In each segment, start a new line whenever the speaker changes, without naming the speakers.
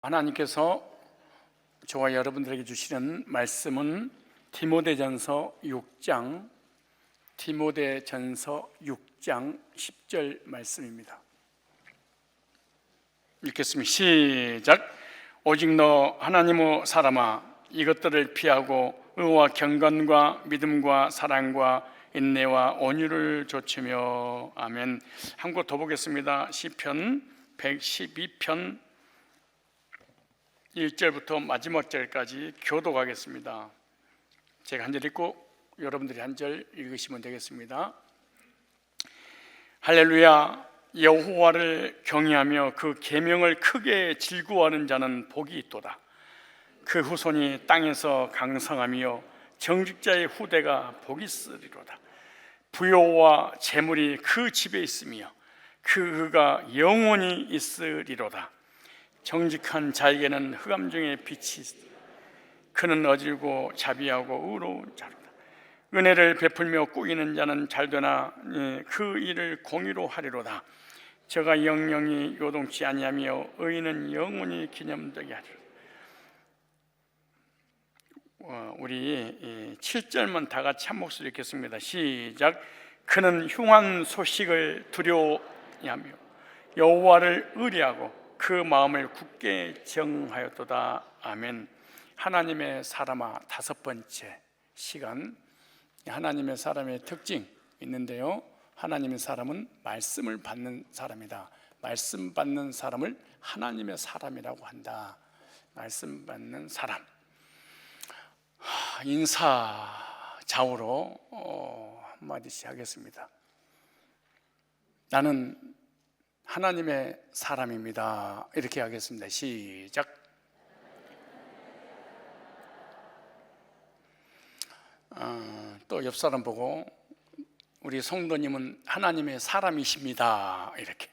하나님께서 저와 여러분들에게 주시는 말씀은 디모데전서 6장 10절 말씀입니다. 읽겠습니다. 시작. 오직 너 하나님의 사람아, 이것들을 피하고 의와 경건과 믿음과 사랑과 인내와 온유를 좇으며. 아멘. 한 국 더 보겠습니다. 시편 112편 1절부터 마지막 절까지 교독하겠습니다. 제가 한 절 읽고 여러분들이 한 절 읽으시면 되겠습니다. 할렐루야. 여호와를 경외하며 그 계명을 크게 즐거워하는 자는 복이 있도다. 그 후손이 땅에서 강성하며 정직자의 후대가 복이 있으리로다. 부요와 재물이 그 집에 있으며 그가 영원히 있으리로다. 정직한 자에게는 흑암 중에 빛이 있으리로다. 그는 어질고 자비하고 의로운 자로다. 은혜를 베풀며 꾸이는 자는 잘되나 그 일을 공의로 하리로다. 저가 영영이 요동치 아니하며 의인은 영원히 기념되게 하리로다. 우리 7절만 다 같이 한 목소리 읽겠습니다. 시작. 그는 흉한 소식을 두려워하며 여호와를 의뢰하고 그 마음을 굳게 정하였도다. 아멘. 하나님의 사람아, 다섯 번째 시간. 하나님의 사람의 특징 있는데요, 하나님의 사람은 말씀을 받는 사람이다. 말씀 받는 사람을 하나님의 사람이라고 한다. 말씀 받는 사람. 인사자어로 한마디씩 하겠습니다. 나는 하나님의 사람입니다. 이렇게 하겠습니다. 시작. 또 옆 사람 보고 우리 성도님은 하나님의 사람이십니다. 이렇게.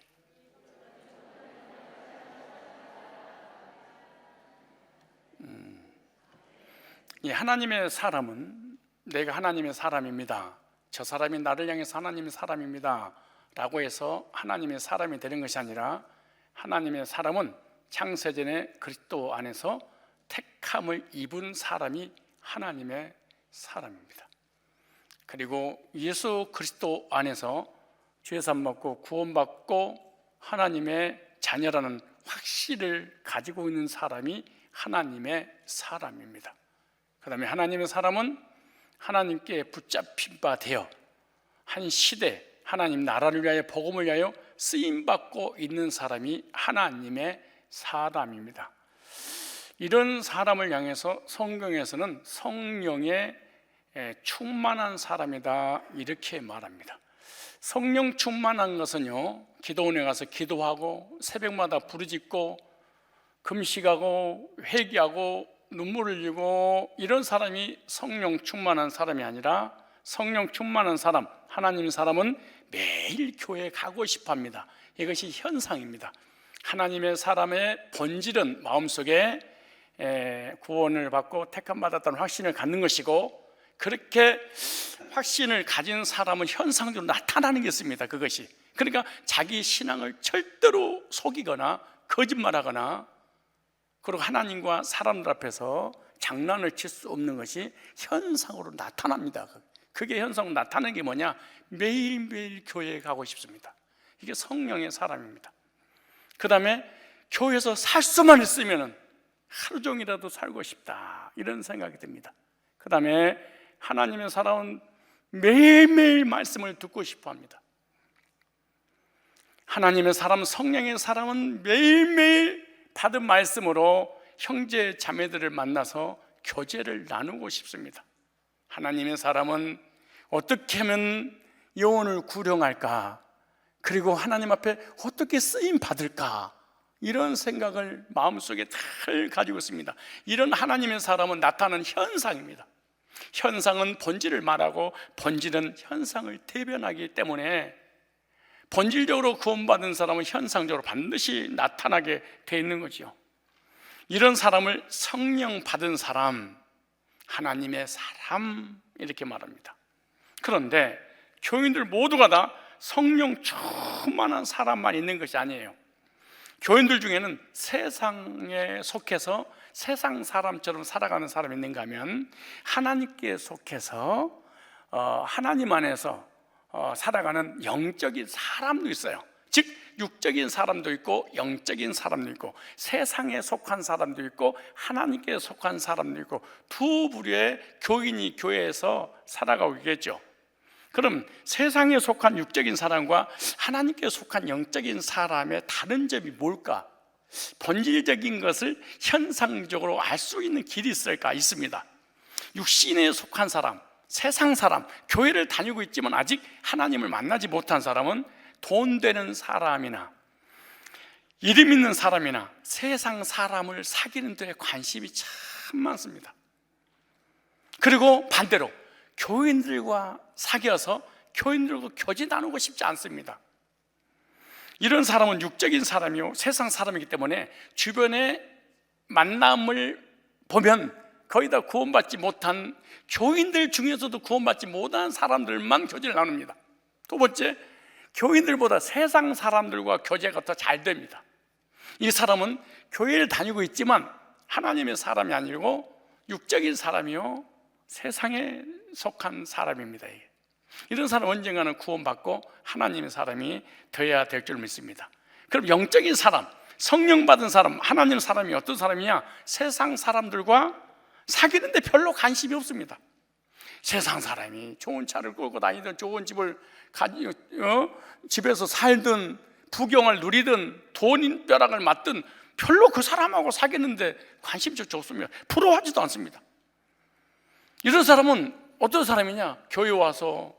하나님의 사람은 내가 하나님의 사람입니다, 저 사람이 나를 향해서 하나님의 사람입니다 라고 해서 하나님의 사람이 되는 것이 아니라, 하나님의 사람은 창세전에 그리스도 안에서 택함을 입은 사람이 하나님의 사람입니다. 그리고 예수 그리스도 안에서 죄산 받고 구원받고 하나님의 자녀라는 확신을 가지고 있는 사람이 하나님의 사람입니다. 그 다음에 하나님의 사람은 하나님께 붙잡힌 바 되어 한 시대 하나님 나라를 위하여 복음을 위하여 쓰임받고 있는 사람이 하나님의 사람입니다. 이런 사람을 향해서 성경에서는 성령에 충만한 사람이다 이렇게 말합니다. 성령 충만한 것은요, 기도원에 가서 기도하고 새벽마다 부르짖고 금식하고 회개하고 눈물을 흘리고 이런 사람이 성령 충만한 사람이 아니라, 성령 충만한 사람, 하나님의 사람은 매일 교회에 가고 싶어 합니다. 이것이 현상입니다. 하나님의 사람의 본질은 마음속에 구원을 받고 택함 받았다는 확신을 갖는 것이고, 그렇게 확신을 가진 사람은 현상적으로 나타나는 게 있습니다. 그것이, 그러니까 자기 신앙을 절대로 속이거나 거짓말하거나 그리고 하나님과 사람들 앞에서 장난을 칠 수 없는 것이 현상으로 나타납니다. 그게 현상으로 나타나는 게 뭐냐? 매일매일 교회에 가고 싶습니다. 이게 성령의 사람입니다. 그 다음에 교회에서 살 수만 있으면 하루 종일이라도 살고 싶다 이런 생각이 듭니다. 그 다음에 하나님의 사람은 매일매일 말씀을 듣고 싶어 합니다. 하나님의 사람, 성령의 사람은 매일매일 받은 말씀으로 형제 자매들을 만나서 교제를 나누고 싶습니다. 하나님의 사람은 어떻게 하면 영혼을 구령할까, 그리고 하나님 앞에 어떻게 쓰임 받을까, 이런 생각을 마음속에 잘 가지고 있습니다. 이런 하나님의 사람은 나타나는 현상입니다. 현상은 본질을 말하고 본질은 현상을 대변하기 때문에 본질적으로 구원받은 사람은 현상적으로 반드시 나타나게 돼 있는 거죠. 이런 사람을 성령 받은 사람, 하나님의 사람 이렇게 말합니다. 그런데 교인들 모두가 다 성령 충만한 사람만 있는 것이 아니에요. 교인들 중에는 세상에 속해서 세상 사람처럼 살아가는 사람이 있는가 하면 하나님께 속해서 하나님 안에서 살아가는 영적인 사람도 있어요. 즉 육적인 사람도 있고 영적인 사람도 있고 세상에 속한 사람도 있고 하나님께 속한 사람도 있고 두 부류의 교인이 교회에서 살아가고 있겠죠. 그럼 세상에 속한 육적인 사람과 하나님께 속한 영적인 사람의 다른 점이 뭘까? 본질적인 것을 현상적으로 알 수 있는 길이 있을까? 있습니다. 육신에 속한 사람, 세상 사람, 교회를 다니고 있지만 아직 하나님을 만나지 못한 사람은 돈 되는 사람이나 이름 있는 사람이나 세상 사람을 사귀는 데 관심이 참 많습니다. 그리고 반대로 교인들과 사귀어서 교인들과 교제 나누고 싶지 않습니다. 이런 사람은 육적인 사람이요 세상 사람이기 때문에 주변의 만남을 보면 거의 다 구원받지 못한 교인들 중에서도 구원받지 못한 사람들만 교제를 나눕니다. 두 번째, 교인들보다 세상 사람들과 교제가 더 잘 됩니다. 이 사람은 교회를 다니고 있지만 하나님의 사람이 아니고 육적인 사람이요 세상에 속한 사람입니다. 이런 사람은 언젠가는 구원받고 하나님의 사람이 되어야 될 줄 믿습니다. 그럼 영적인 사람, 성령 받은 사람, 하나님 사람이 어떤 사람이냐? 세상 사람들과 사귀는데 별로 관심이 없습니다. 세상 사람이 좋은 차를 끌고 다니든 좋은 집을 집에서 살든 부경을 누리든 돈 벼락을 맞든 별로 그 사람하고 사귀는데 관심조차 없습니다. 부러워하지도 않습니다. 이런 사람은 어떤 사람이냐? 교회 와서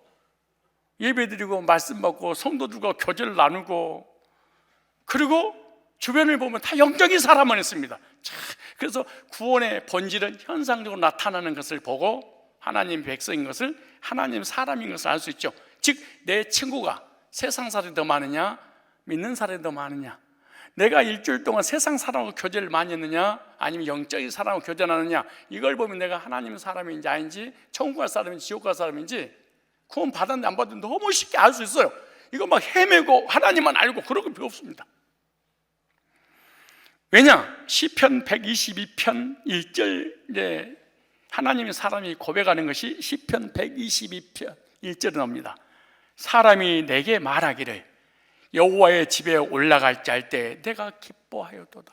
예배드리고 말씀 받고 성도들과 교제를 나누고 그리고 주변을 보면 다 영적인 사람만 있습니다. 그래서 구원의 본질은 현상적으로 나타나는 것을 보고 하나님 백성인 것을, 하나님 사람인 것을 알 수 있죠. 즉 내 친구가 세상 사람이 더 많으냐 믿는 사람이 더 많으냐, 내가 일주일 동안 세상 사람하고 교제를 많이 했느냐 아니면 영적인 사람하고 교제하느냐, 이걸 보면 내가 하나님 사람인지 아닌지, 천국 갈 사람인지 지옥 갈 사람인지, 구원 받았는지 안 받았는지 너무 쉽게 알 수 있어요. 이거 막 헤매고 하나님만 알고 그럴 거 필요 없습니다. 왜냐? 시편 122편 1절에 하나님의 사람이 고백하는 것이 시편 122편 1절에 나옵니다. 사람이 내게 말하기를 여호와의 집에 올라갈지 할 때 내가 기뻐하였도다.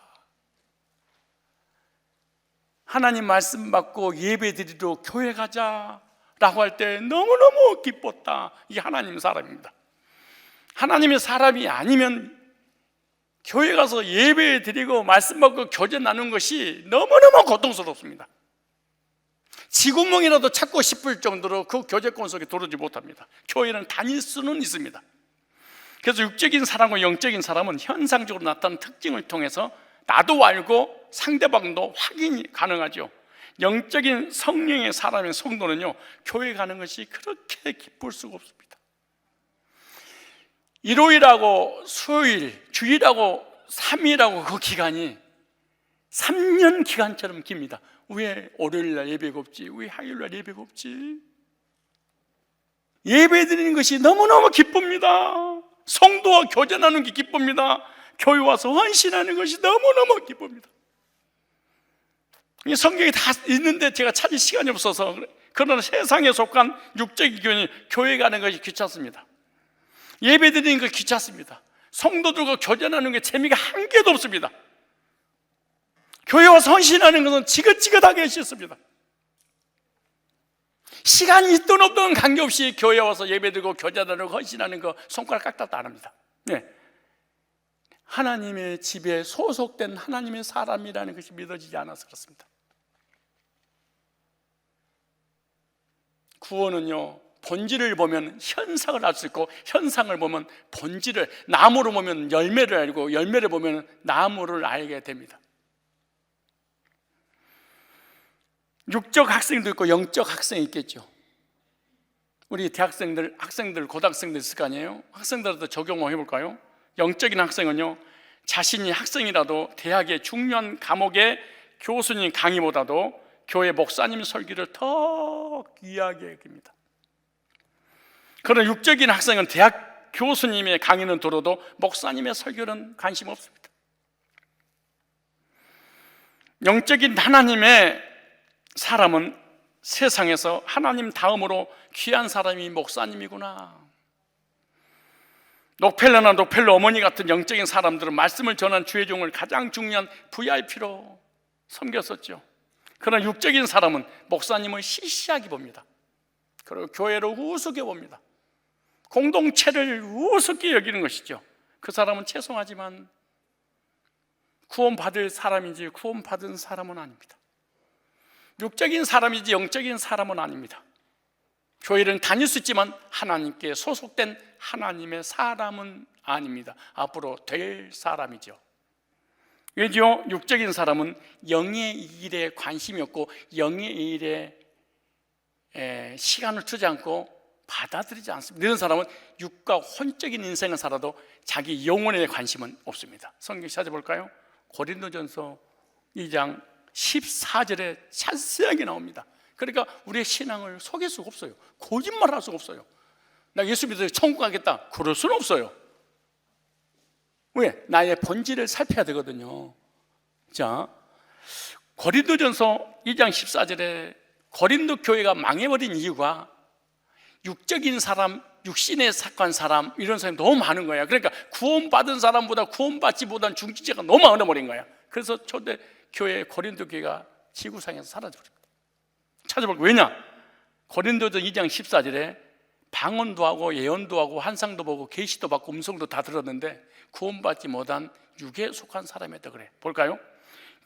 하나님 말씀 받고 예배 드리러 교회 가자라고 할 때 너무너무 기뻤다. 이게 하나님 사람입니다. 하나님의 사람이 아니면 교회 가서 예배 드리고 말씀 받고 교제 나누는 것이 너무너무 고통스럽습니다. 지구멍이라도 찾고 싶을 정도로 그 교제권 속에 들어오지 못합니다. 교회는 다닐 수는 있습니다. 그래서 육적인 사람과 영적인 사람은 현상적으로 나타나는 특징을 통해서 나도 알고 상대방도 확인이 가능하죠. 영적인 성령의 사람의 성도는요 교회 가는 것이 그렇게 기쁠 수가 없습니다. 일요일하고 수요일, 주일하고 3일하고 그 기간이 3년 기간처럼 깁니다. 왜 월요일날 예배가 없지? 왜 화요일날 예배가 없지? 예배 드리는 것이 너무너무 기쁩니다. 성도와 교제 나누는 게 기쁩니다. 교회 와서 헌신하는 것이 너무너무 기쁩니다. 이 성경이 다 있는데 제가 찾을 시간이 없어서, 그러나 세상에 속한 육적인 교회는 교회 가는 것이 귀찮습니다. 예배 드리는 거 귀찮습니다. 성도들과 교제 나누는 게 재미가 한 개도 없습니다. 교회 와서 헌신하는 것은 지긋지긋하게 싫습니다. 시간이 있든 없든 관계없이 교회 와서 예배드리고 교제 나누고 헌신하는 거 손가락 깎다도 안 합니다. 네. 하나님의 집에 소속된 하나님의 사람이라는 것이 믿어지지 않아서 그렇습니다. 구원은요 본질을 보면 현상을 알 수 있고, 현상을 보면 본질을, 나무로 보면 열매를 알고 열매를 보면 나무를 알게 됩니다. 육적 학생도 있고 영적 학생이 있겠죠. 우리 대학생들, 학생들, 고등학생들 있을 거 아니에요? 학생들한테 적용을 해볼까요? 영적인 학생은요 자신이 학생이라도 대학의 중요한 과목의 교수님 강의보다도 교회 목사님 설교를 더 귀하게 여깁니다. 그러나 육적인 학생은 대학 교수님의 강의는 들어도 목사님의 설교는 관심 없습니다. 영적인 하나님의 사람은 세상에서 하나님 다음으로 귀한 사람이 목사님이구나. 록펠러나 록펠러 어머니 같은 영적인 사람들은 말씀을 전한 주의 종을 가장 중요한 VIP로 섬겼었죠. 그러나 육적인 사람은 목사님을 시시하게 봅니다. 그리고 교회를 우습게 봅니다. 공동체를 우습게 여기는 것이죠. 그 사람은 죄송하지만 구원받을 사람인지 구원받은 사람은 아닙니다. 육적인 사람이지 영적인 사람은 아닙니다. 교회는 다닐 수 있지만 하나님께 소속된 하나님의 사람은 아닙니다. 앞으로 될 사람이죠. 왜죠? 육적인 사람은 영의 일에 관심이 없고 영의 일에 시간을 투지 않고 받아들이지 않습니다. 이런 사람은 육과 혼적인 인생을 살아도 자기 영혼에 관심은 없습니다. 성경 찾아볼까요? 고린도전서 2장 14절에 자세하게 나옵니다. 그러니까 우리의 신앙을 속일 수가 없어요. 거짓말할 수가 없어요. 나 예수 믿어서 천국 가겠다, 그럴 수는 없어요. 왜? 나의 본질을 살펴야 되거든요. 자, 고린도전서 2장 14절에 고린도 교회가 망해버린 이유가 육적인 사람, 육신에 속한 사람, 이런 사람이 너무 많은 거야. 그러니까 구원받은 사람보다 구원받지 못한 중지자가 너무 많아버린 거야. 그래서 초대 교회 고린도 교회가 지구상에서 사라져버립니다. 찾아볼게요. 왜냐? 고린도전 2장 14절에 방언도 하고 예언도 하고 환상도 보고 계시도 받고 음성도 다 들었는데 구원받지 못한 육에 속한 사람이었다 그래. 볼까요?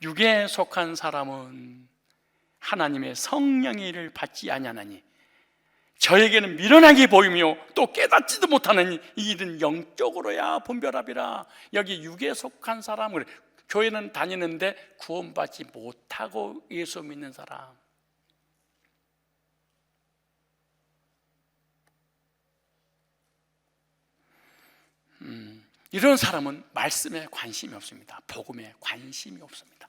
육에 속한 사람은 하나님의 성령의 일을 받지 아니하나니 저에게는 미련하게 보이며 또 깨닫지도 못하는 이 일은 영적으로야 분별하리라. 여기 육에 속한 사람을, 교회는 다니는데 구원받지 못하고 예수 믿는 사람, 이런 사람은 말씀에 관심이 없습니다. 복음에 관심이 없습니다.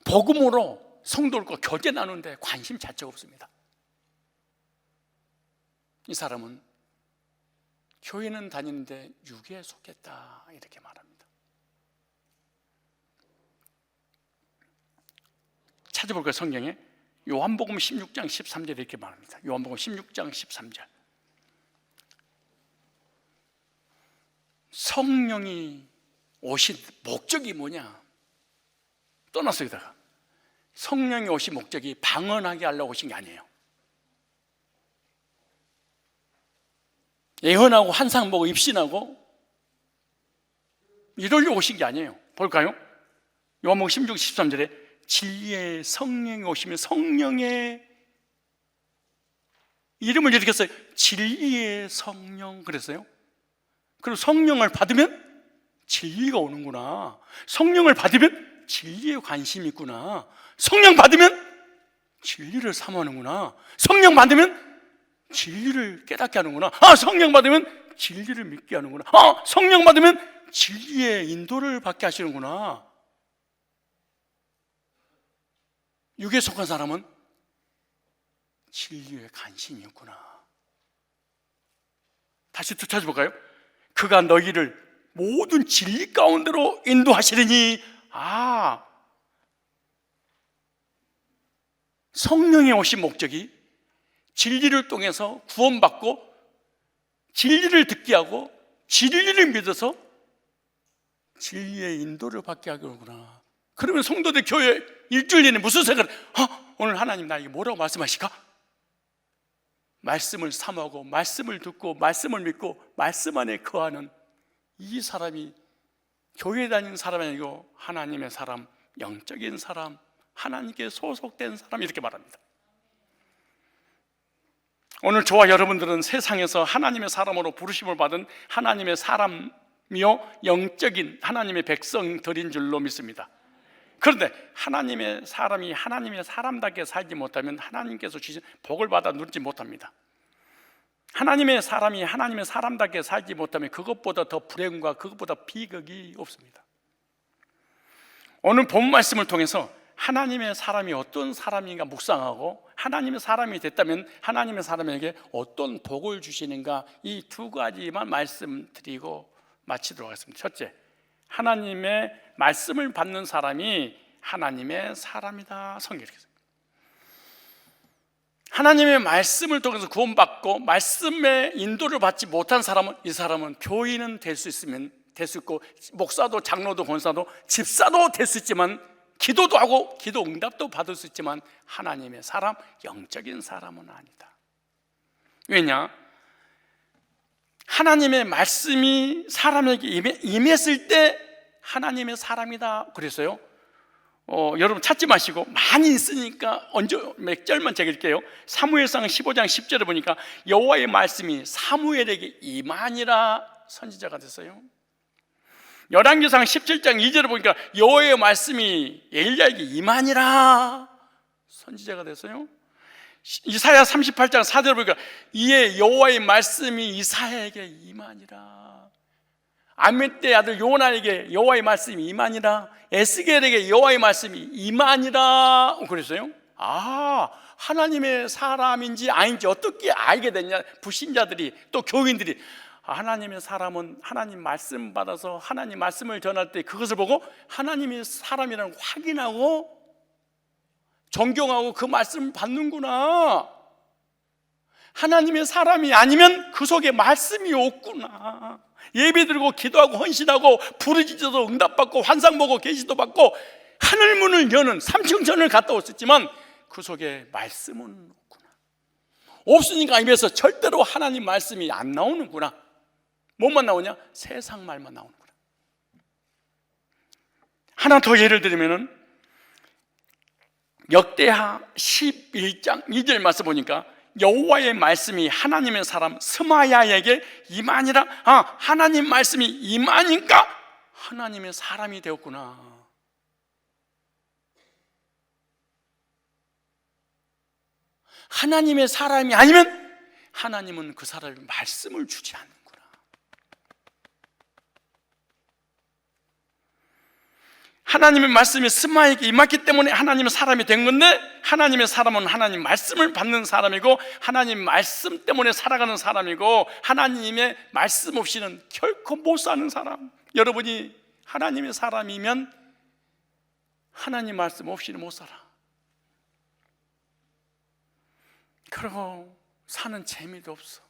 복음으로 성도들과 교제 나누는데 관심 자체가 없습니다. 이 사람은 교회는 다니는데 육에 속했다, 이렇게 말합니다. 찾아볼까요? 성경에 요한복음 16장 13절에 이렇게 말합니다. 요한복음 16장 13절. 성령이 오신 목적이 뭐냐? 떠났어요. 여기다가 성령이 오신 목적이 방언하게 하려고 오신 게 아니에요. 예언하고 환상 보고 입신하고 이러려고 오신 게 아니에요. 볼까요? 요한복음 16, 13절에 진리의 성령이 오시면 성령의 이름을 이렇게 써요. 진리의 성령 그랬어요. 그리고 성령을 받으면 진리가 오는구나. 성령을 받으면 진리에 관심이 있구나. 성령 받으면 진리를 사모하는구나. 성령 받으면 진리를 깨닫게 하는구나. 성령 받으면 진리를 믿게 하는구나. 성령 받으면 진리의 인도를 받게 하시는구나. 육에 속한 사람은 진리에 관심이 없구나. 다시 또 찾아볼까요? 그가 너희를 모든 진리 가운데로 인도하시리니. 성령이 오신 목적이 진리를 통해서 구원받고 진리를 듣게 하고 진리를 믿어서 진리의 인도를 받게 하겠구나. 그러면 성도들 교회 일주일 내내 무슨 생각을, 오늘 하나님 나에게 뭐라고 말씀하실까? 말씀을 사모하고 말씀을 듣고 말씀을 믿고 말씀 안에 거하는 이 사람이 교회 다니는 사람이 아니고 하나님의 사람, 영적인 사람, 하나님께 소속된 사람, 이렇게 말합니다. 오늘 저와 여러분들은 세상에서 하나님의 사람으로 부르심을 받은 하나님의 사람이요 영적인 하나님의 백성들인 줄로 믿습니다. 그런데 하나님의 사람이 하나님의 사람답게 살지 못하면 하나님께서 주신 복을 받아 누리지 못합니다. 하나님의 사람이 하나님의 사람답게 살지 못하면 그것보다 더 불행과 그것보다 비극이 없습니다. 오늘 본 말씀을 통해서 하나님의 사람이 어떤 사람인가 묵상하고 하나님의 사람이 됐다면 하나님의 사람에게 어떤 복을 주시는가, 이 두 가지만 말씀드리고 마치도록 하겠습니다. 첫째, 하나님의 말씀을 받는 사람이 하나님의 사람이다. 성경이 이렇게 씁니다. 하나님의 말씀을 통해서 구원받고 말씀의 인도를 받지 못한 사람은, 이 사람은 교인은 될 수 있고 목사도 장로도 권사도 집사도 될 수 있지만, 기도도 하고 기도 응답도 받을 수 있지만 하나님의 사람, 영적인 사람은 아니다. 왜냐? 하나님의 말씀이 사람에게 임했을 때 하나님의 사람이다 그랬어요. 여러분 찾지 마시고, 많이 있으니까 몇 절만 제길게요. 사무엘상 15장 10절에 보니까 여호와의 말씀이 사무엘에게 임하니라 선지자가 됐어요. 열왕기상 17장 2절에 보니까 여호와의 말씀이 엘리야에게 임하니라 선지자가 됐어요. 이사야 38장 4절에 보니까 이에 여호와의 말씀이 이사야에게 임하니라. 아미떼의 아들 요나에게 여호와의 말씀이 임하니라. 에스겔에게 여호와의 말씀이 임하니라 그랬어요. 하나님의 사람인지 아닌지 어떻게 알게 됐냐? 불신자들이, 또 교인들이, 하나님의 사람은 하나님 말씀 받아서 하나님 말씀을 전할 때 그것을 보고 하나님의 사람이라는 확인하고 존경하고 그 말씀을 받는구나. 하나님의 사람이 아니면 그 속에 말씀이 없구나. 예배 드리고 기도하고 헌신하고 부르짖어도 응답받고 환상 보고 계시도 받고 하늘 문을 여는 삼층전을 갔다 올 수 있지만 그 속에 말씀은 없구나. 없으니까 입에서 절대로 하나님 말씀이 안 나오는구나. 뭐만 나오냐? 세상 말만 나오는구나. 하나 더 예를 들면은 역대하 11장 2절 말씀 보니까 여호와의 말씀이 하나님의 사람 스마야에게 임하니라. 하나님 말씀이 임하니까 하나님의 사람이 되었구나. 하나님의 사람이 아니면 하나님은 그 사람의 말씀을 주지 않는구나. 하나님의 말씀이 스마에게 임했기 때문에 하나님의 사람이 된 건데, 하나님의 사람은 하나님 말씀을 받는 사람이고 하나님 말씀 때문에 살아가는 사람이고, 하나님의 말씀 없이는 결코 못 사는 사람. 여러분이 하나님의 사람이면 하나님 말씀 없이는 못 살아. 그리고 사는 재미도 없어.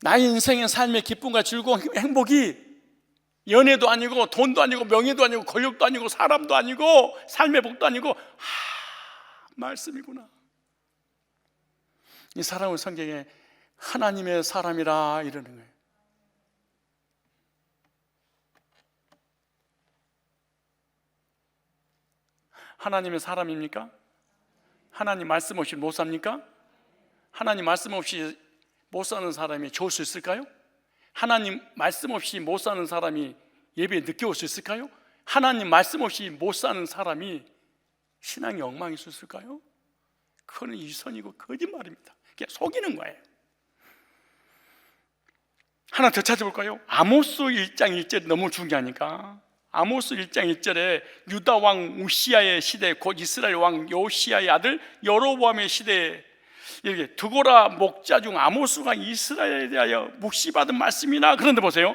나의 인생의 삶의 기쁨과 즐거움, 행복이 연애도 아니고 돈도 아니고 명예도 아니고 권력도 아니고 사람도 아니고 삶의 복도 아니고 말씀이구나. 이 사람을 성경에 하나님의 사람이라 이러는 거예요. 하나님의 사람입니까? 하나님 말씀 없이 못 삽니까? 하나님 말씀 없이 못 사는 사람이 좋을 수 있을까요? 하나님 말씀 없이 못 사는 사람이 예배에 늦게 올 수 있을까요? 하나님 말씀 없이 못 사는 사람이 신앙이 엉망일 수 있을까요? 그거는 이선이고 거짓말입니다. 그냥 속이는 거예요. 하나 더 찾아볼까요? 아모스 1장 1절이 너무 중요하니까. 아모스 1장 1절에 유다 왕 우시야의 시대, 곧 이스라엘 왕 요시야의 아들 여로보암의 시대에 이렇게 드고라 목자 중 아모스가 이스라엘에 대하여 묵시받은 말씀이나. 그런데 보세요,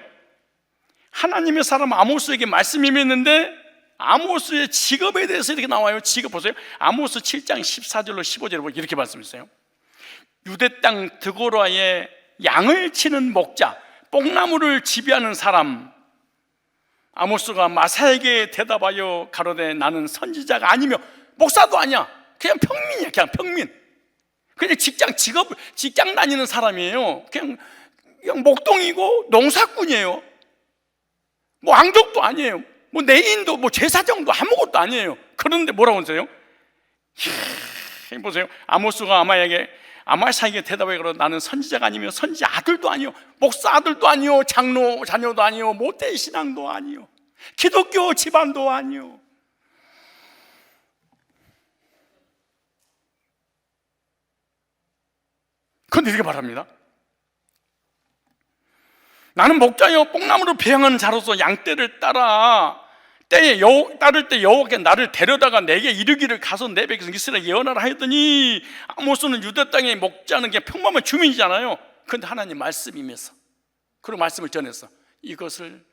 하나님의 사람 아모스에게 말씀이 임했는데 아모스의 직업에 대해서 이렇게 나와요. 직업 보세요. 아모스 7장 14절로 15절에 이렇게 말씀했어요. 유대 땅 드고라의 양을 치는 목자, 뽕나무를 지배하는 사람. 아모스가 마사에게 대답하여 가로되 나는 선지자가 아니며 목사도 아니야. 그냥 평민이야. 그냥 평민. 그냥 직장 다니는 사람이에요. 그냥 목동이고 농사꾼이에요. 뭐 왕족도 아니에요. 뭐 내인도 뭐 제사장도 아무것도 아니에요. 그런데 뭐라고 하세요? 보세요. 아모스가 아마사에게 대답해 가로 나는 선지자가 아니며 선지 아들도 아니요, 목사 아들도 아니요, 장로 자녀도 아니요, 모태 신앙도 아니요, 기독교 집안도 아니요. 그런데 이렇게 말합니다. 나는 목자여 뽕나무로 배양하는 자로서 양떼를 따라 따를 때 여호와께 나를 데려다가 내게 이르기를 가서 내 백성 이스라엘 예언하라 하였더니, 아모스는 유대 땅의 목자는 게 평범한 주민이잖아요. 그런데 하나님 말씀이면서 그리고 말씀을 전했어. 이것을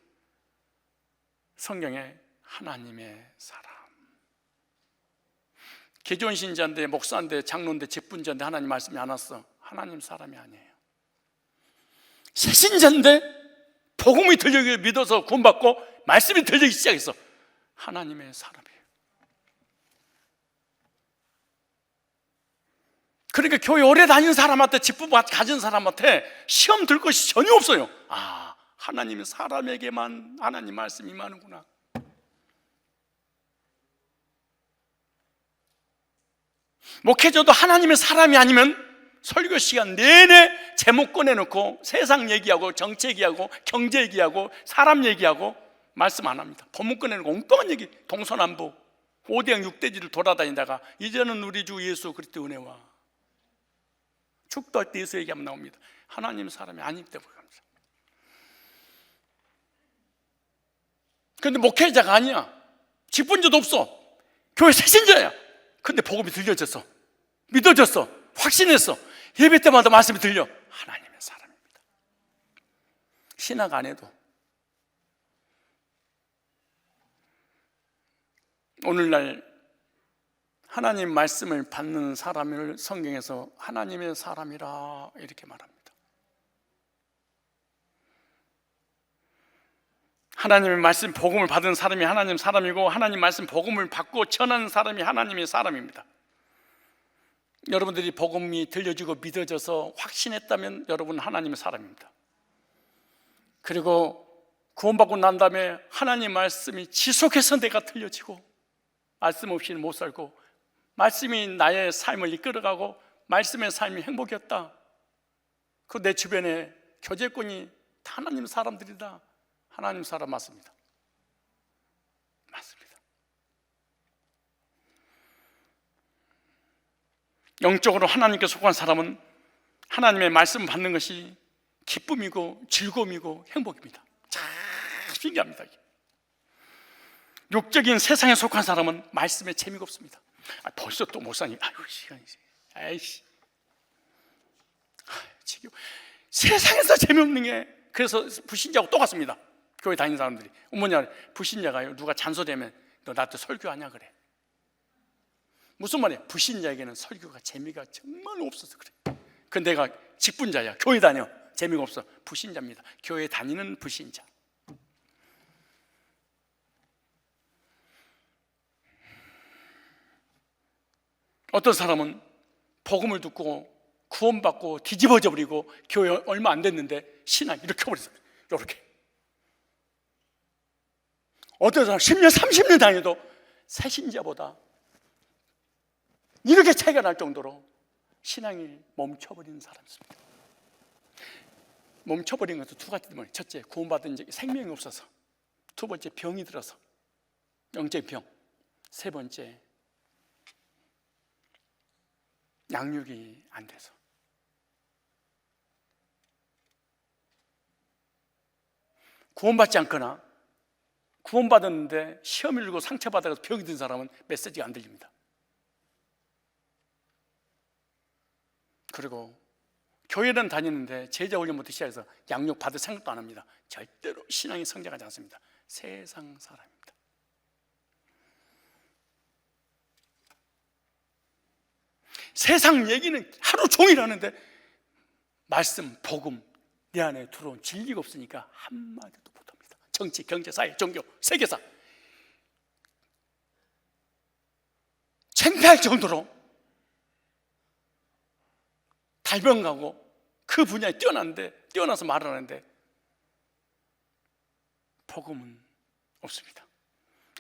성경에 하나님의 사람, 기존 신자인데 목사인데 장로인데 직분자인데 하나님 말씀이 안 왔어. 하나님 사람이 아니에요. 새신자인데 복음이 들리기 믿어서 구원받고 말씀이 들리기 시작했어. 하나님의 사람이에요. 그러니까 교회 오래 다닌 사람한테, 직분 가진 사람한테 시험 들 것이 전혀 없어요. 아, 하나님의 사람에게만 하나님 말씀이 임하는구나. 목회자도 하나님의 사람이 아니면 설교 시간 내내 제목 꺼내놓고 세상 얘기하고 정치 얘기하고 경제 얘기하고 사람 얘기하고 말씀 안 합니다. 본문 꺼내놓고 엉뚱한 얘기, 동서남북 5대양 6대지를 돌아다니다가 이제는 우리 주 예수 그리스도 은혜와 축도할 때 예수 얘기하면 나옵니다. 하나님 사람이 아니기 때문에. 그런데 목회자가 아니야. 직분자도 없어. 교회 새신자야. 근데 복음이 들려졌어. 믿어졌어. 확신했어. 예배 때마다 말씀이 들려. 하나님의 사람입니다. 신학 안 해도 오늘날 하나님 말씀을 받는 사람을 성경에서 하나님의 사람이라 이렇게 말합니다. 하나님의 말씀 복음을 받은 사람이 하나님 사람이고, 하나님 말씀 복음을 받고 전하는 사람이 하나님의 사람입니다. 여러분들이 복음이 들려지고 믿어져서 확신했다면 여러분은 하나님의 사람입니다. 그리고 구원받고 난 다음에 하나님 말씀이 지속해서 내가 들려지고 말씀 없이는 못 살고 말씀이 나의 삶을 이끌어가고 말씀의 삶이 행복이었다. 그 내 주변에 교제권이 다 하나님 사람들이다. 하나님 사람 맞습니다. 맞습니다. 영적으로 하나님께 속한 사람은 하나님의 말씀 받는 것이 기쁨이고 즐거움이고 행복입니다. 참 신기합니다. 육적인 세상에 속한 사람은 말씀에 재미가 없습니다. 벌써 또 목사님, 아이고 시간이지. 아이씨, 지금 세상에서 재미없는 게, 그래서 불신자하고 똑같습니다. 교회 다니는 사람들이 어머냐, 불신자가요, 누가 잔소리하면 너 나한테 설교하냐 그래. 무슨 말이야? 불신자에게는 설교가 재미가 정말 없어서 그래. 그 내가 직분자야, 교회 다녀, 재미가 없어. 불신자입니다. 교회 다니는 불신자. 어떤 사람은 복음을 듣고 구원받고 뒤집어져 버리고 교회 얼마 안 됐는데 신앙이 이렇게 버렸어요. 이렇게. 어떤 사람 10년 30년 다녀도 새신자보다 이렇게 차이가 날 정도로 신앙이 멈춰버리는 사람이 있습니다. 멈춰버린 것도 두 가지 때문에, 첫째 구원받은 적이 생명이 없어서, 두 번째 병이 들어서 영적인 병, 세 번째 양육이 안 돼서. 구원받지 않거나 구원받았는데 시험을 들고 상처받아서 병이 든 사람은 메시지가 안 들립니다. 그리고 교회는 다니는데 제자 훈련부터 시작해서 양육 받을 생각도 안 합니다. 절대로 신앙이 성장하지 않습니다. 세상 사람입니다. 세상 얘기는 하루 종일 하는데 말씀, 복음 내 안에 들어온 진리가 없으니까 한마디도 못합니다. 정치, 경제, 사회, 종교, 세계사 창피할 정도로 달변가고 그 분야에 뛰어나서 말을 하는데 복음은 없습니다.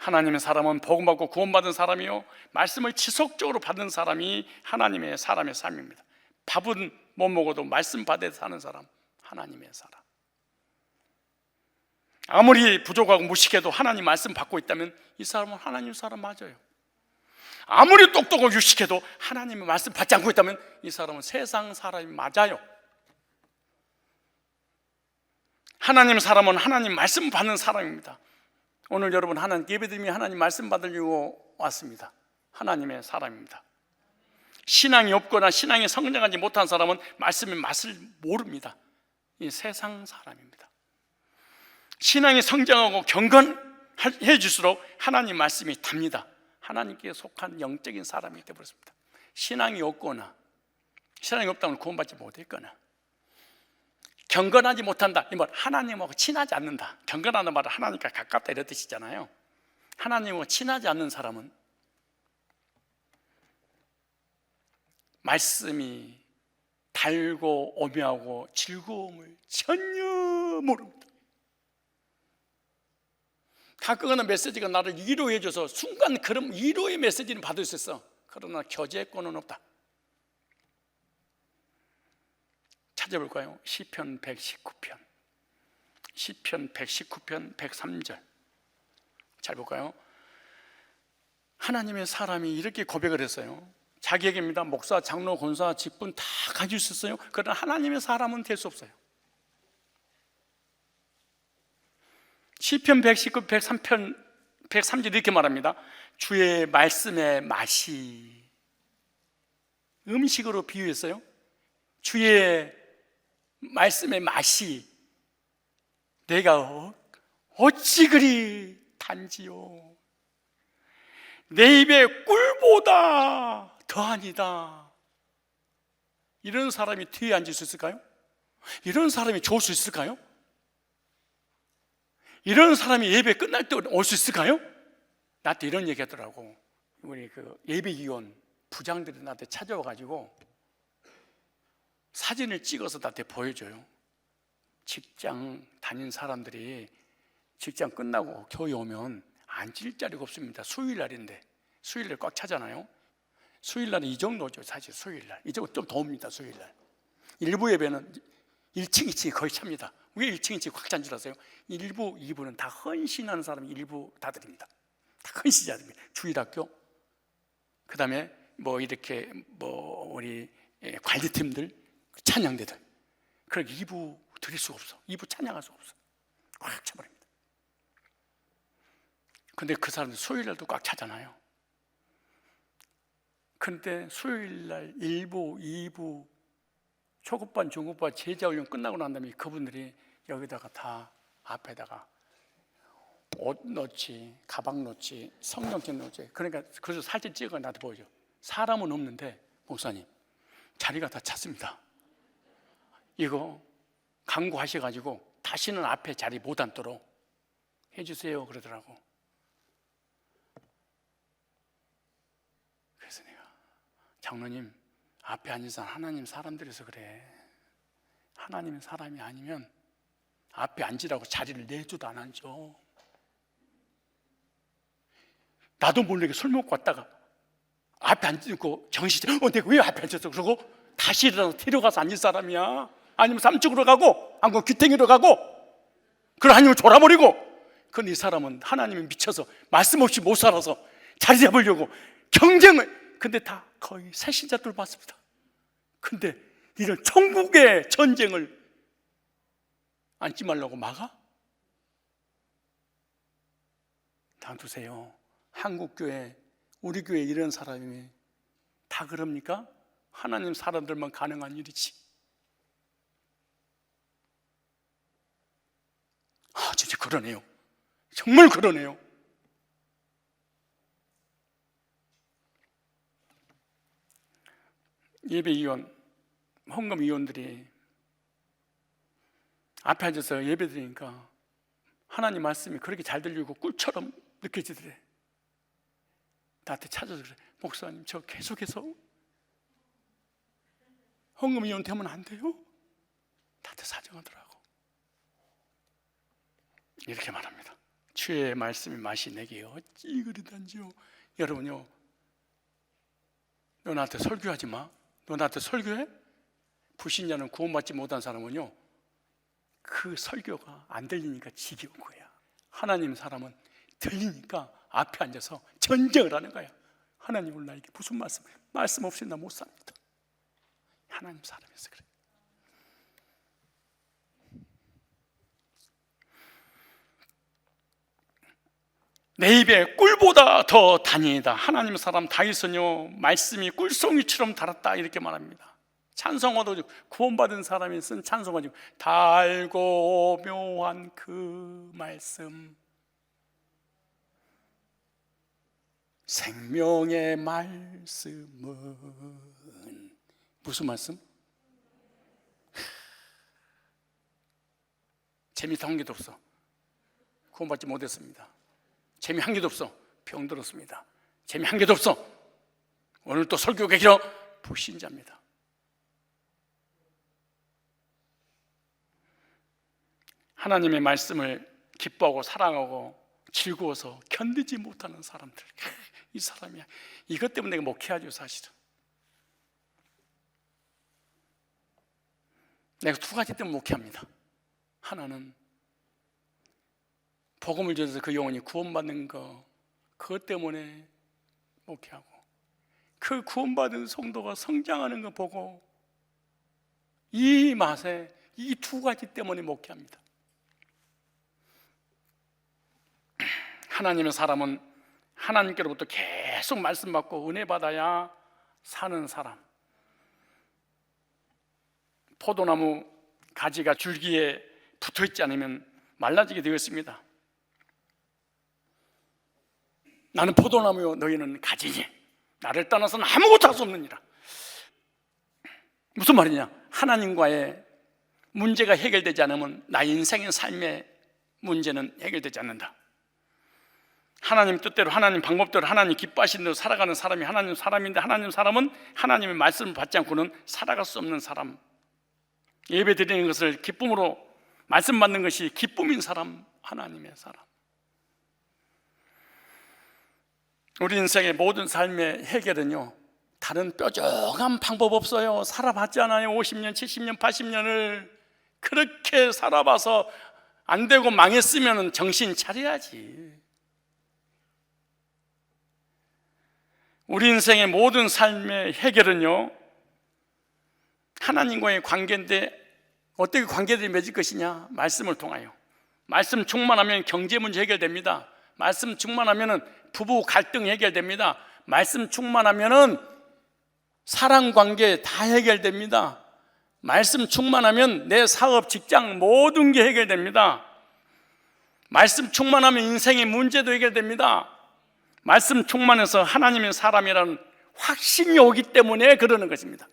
하나님의 사람은 복음 받고 구원받은 사람이요, 말씀을 지속적으로 받은 사람이 하나님의 사람의 삶입니다. 밥은 못 먹어도 말씀 받아 사는 사람, 하나님의 사람. 아무리 부족하고 무식해도 하나님 말씀 받고 있다면 이 사람은 하나님 사람 맞아요. 아무리 똑똑하고 유식해도 하나님의 말씀 받지 않고 있다면 이 사람은 세상 사람이 맞아요. 하나님 사람은 하나님 말씀 받는 사람입니다. 오늘 여러분 하나님 예배드리며 하나님 말씀 받으려고 왔습니다. 하나님의 사람입니다. 신앙이 없거나 신앙이 성장하지 못한 사람은 말씀의 맛을 모릅니다. 이 세상 사람입니다. 신앙이 성장하고 경건해질수록 하나님 말씀이 답니다. 하나님께 속한 영적인 사람이 되어버렸습니다. 신앙이 없거나 신앙이 없다면 구원받지 못했거나 경건하지 못한다, 이 말 하나님하고 친하지 않는다. 경건하는 말은 하나님과 가깝다 이런 뜻이잖아요. 하나님하고 친하지 않는 사람은 말씀이 달고 오묘하고 즐거움을 전혀 모릅니다. 가끔 어느 메시지가 나를 위로해줘서 순간 그런 위로의 메시지는 받을 수 있어. 그러나 교제권은 없다. 찾아볼까요? 시편 119편 103절 잘 볼까요? 하나님의 사람이 이렇게 고백을 했어요. 자기에게입니다. 목사, 장로, 권사, 직분 다 가질 수 있어요. 그러나 하나님의 사람은 될 수 없어요. 시편 119, 103절 이렇게 말합니다. 주의 말씀의 맛이, 음식으로 비유했어요. 주의 말씀의 맛이 내가 어찌 그리 단지요. 내 입에 꿀보다 더하니다. 이런 사람이 뒤에 앉을 수 있을까요? 이런 사람이 좋을 수 있을까요? 이런 사람이 예배 끝날 때 올 수 있을까요? 나한테 이런 얘기 하더라고. 우리 그 예배위원 부장들이 나한테 찾아와가지고 사진을 찍어서 나한테 보여줘요. 직장 다닌 사람들이 직장 끝나고 교회 오면 앉을 자리가 없습니다. 수요일날인데 수요일날 꽉 차잖아요. 수요일날은 이 정도죠. 사실 수요일날 이 정도 좀 더웁니다. 수요일날 일부 예배는 1층, 2층이 거의 찹니다. 왜 1층, 2층이 꽉 찬 줄 아세요? 1부, 2부는 다 헌신하는 사람이 일부 다들입니다. 다 헌신자들입니다. 주일학교, 그 다음에 이렇게 우리 관리팀들, 찬양대들. 그렇게 2부 드릴 수가 없어. 2부 찬양할 수가 없어. 꽉 차버립니다. 근데 그 사람들 수요일날도 꽉 차잖아요. 근데 수요일날 1부, 2부 초급반, 중급반 제자훈련 끝나고 난 다음에 그분들이 여기다가 다 앞에다가 옷 넣지, 가방 넣지, 성경책 넣지. 그러니까 그래서 사진 찍어 나한테 보여줘. 사람은 없는데 목사님 자리가 다 찼습니다. 이거 강구하셔가지고 다시는 앞에 자리 못 앉도록 해주세요 그러더라고. 그래서 내가 장로님 앞에 앉은 사람 하나님 사람들이서 그래. 하나님 사람이 아니면 앞에 앉으라고 자리를 내줘도 안 앉아. 나도 모르게 술 먹고 왔다가 앞에 앉고 정신 내가 왜 앞에 앉았어? 그러고 다시 일어나서 데려가서 앉을 사람이야. 아니면 삼쪽으로 가고 아니면 귀탱이로 가고 그걸 아니면 졸아버리고. 그런데 이 사람은 하나님이 미쳐서 말씀 없이 못 살아서 자리 잡으려고 경쟁을. 근데 다 거의 새신자들 봤습니다. 근데 이런 천국의 전쟁을 앉지 말라고 막아? 놔두세요. 한국교회, 우리 교회 이런 사람이 다 그럽니까? 하나님 사람들만 가능한 일이지. 진짜 그러네요. 정말 그러네요. 예배위원, 헌금위원들이 앞에 앉아서 예배 드리니까 하나님 말씀이 그렇게 잘 들리고 꿀처럼 느껴지더래. 나한테 찾아서 그래. 목사님 저 계속해서 헌금위원 되면 안 돼요? 나한테 사정하더라고. 이렇게 말합니다. 주의 말씀의 맛이 내게 어찌 그리 단지요. 여러분요, 너 나한테 설교하지 마. 너 나한테 설교해? 불신자는 구원받지 못한 사람은요, 그 설교가 안 들리니까 지겨운 거야. 하나님 사람은 들리니까 앞에 앉아서 전쟁을 하는 거야. 하나님 오늘 나에게 무슨 말씀 없이 나 못 삽니다. 하나님 사람이어서 그래. 내 입에 꿀보다 더 다니이다. 하나님 사람 다윗은요 말씀이 꿀송이처럼 달았다 이렇게 말합니다. 찬송가도 구원받은 사람이 쓴 찬송가 중 달고 묘한 그 말씀, 생명의 말씀은 무슨 말씀? 재미 한 개도 없어. 구원받지 못했습니다. 재미 한 개도 없어. 병들었습니다. 재미 한 개도 없어. 오늘 또 설교가 길어. 불신자입니다. 하나님의 말씀을 기뻐하고 사랑하고 즐거워서 견디지 못하는 사람들, 이 사람이야. 이것 때문에 내가 목회하죠. 사실은 내가 두 가지 때문에 목회합니다. 하나는 복음을 전해서 그 영혼이 구원받는 거, 그것 때문에 목회하고, 그 구원받은 성도가 성장하는 거 보고 이 맛에 이 두 가지 때문에 목회합니다. 하나님의 사람은 하나님께로부터 계속 말씀 받고 은혜 받아야 사는 사람. 포도나무 가지가 줄기에 붙어있지 않으면 말라지게 되어 있습니다. 나는 포도나무요 너희는 가지니 나를 떠나서는 아무것도 할 수 없느니라. 무슨 말이냐? 하나님과의 문제가 해결되지 않으면 나의 인생의 삶의 문제는 해결되지 않는다. 하나님 뜻대로, 하나님 방법대로, 하나님 기뻐하시는 대로 살아가는 사람이 하나님 사람인데, 하나님 사람은 하나님의 말씀을 받지 않고는 살아갈 수 없는 사람. 예배 드리는 것을 기쁨으로 말씀 받는 것이 기쁨인 사람, 하나님의 사람. 우리 인생의 모든 삶의 해결은요, 다른 뾰족한 방법 없어요. 살아봤잖아요. 50년, 70년, 80년을 그렇게 살아봐서 안 되고 망했으면 정신 차려야지. 우리 인생의 모든 삶의 해결은요, 하나님과의 관계인데 어떻게 관계들이 맺을 것이냐? 말씀을 통하여. 말씀 충만하면 경제 문제 해결됩니다. 말씀 충만하면 부부 갈등 해결됩니다. 말씀 충만하면 사랑 관계 다 해결됩니다. 말씀 충만하면 내 사업, 직장 모든 게 해결됩니다. 말씀 충만하면 인생의 문제도 해결됩니다. 말씀 충만해서 하나님의 사람이라는 확신이 오기 때문에 그러는 것입니다.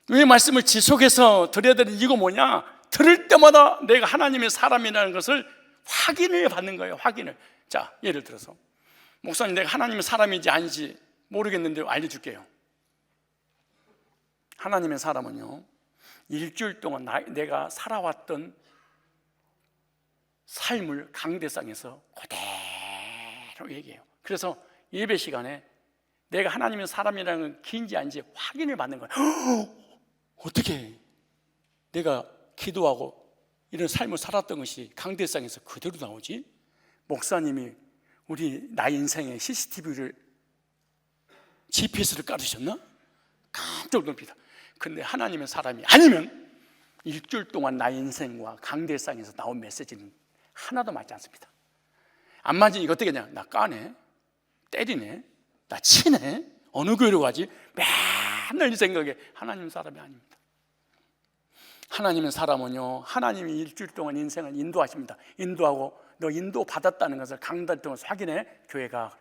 왜 말씀을 지속해서 드려야 되는 이유가 뭐냐? 들을 때마다 내가 하나님의 사람이라는 것을 확인을 받는 거예요. 확인을. 자, 예를 들어서 목사님, 내가 하나님의 사람인지 아닌지 모르겠는데 알려줄게요. 하나님의 사람은요, 일주일 동안 내가 살아왔던 삶을 강대상에서 그대로 얘기해요. 그래서 예배 시간에 내가 하나님의 사람이라는 건 긴지 아닌지 확인을 받는 거예요. 어떻게 내가 기도하고 이런 삶을 살았던 것이 강대상에서 그대로 나오지? 목사님이 나의 인생에 CCTV를, GPS를 깔으셨나? 깜짝 놀랍니다. 근데 하나님의 사람이 아니면 일주일 동안 나의 인생과 강대상에서 나온 메시지는 하나도 맞지 않습니다. 안 맞으니까 어떻게 하냐? 나 까네, 때리네, 나 치네, 어느 교회로 가지? 맨날 이 생각에 하나님 사람이 아닙니다. 하나님의 사람은요, 하나님이 일주일 동안 인생을 인도하십니다. 인도하고 너 인도 받았다는 것을 강단 통해서 확인해. 교회 가봐.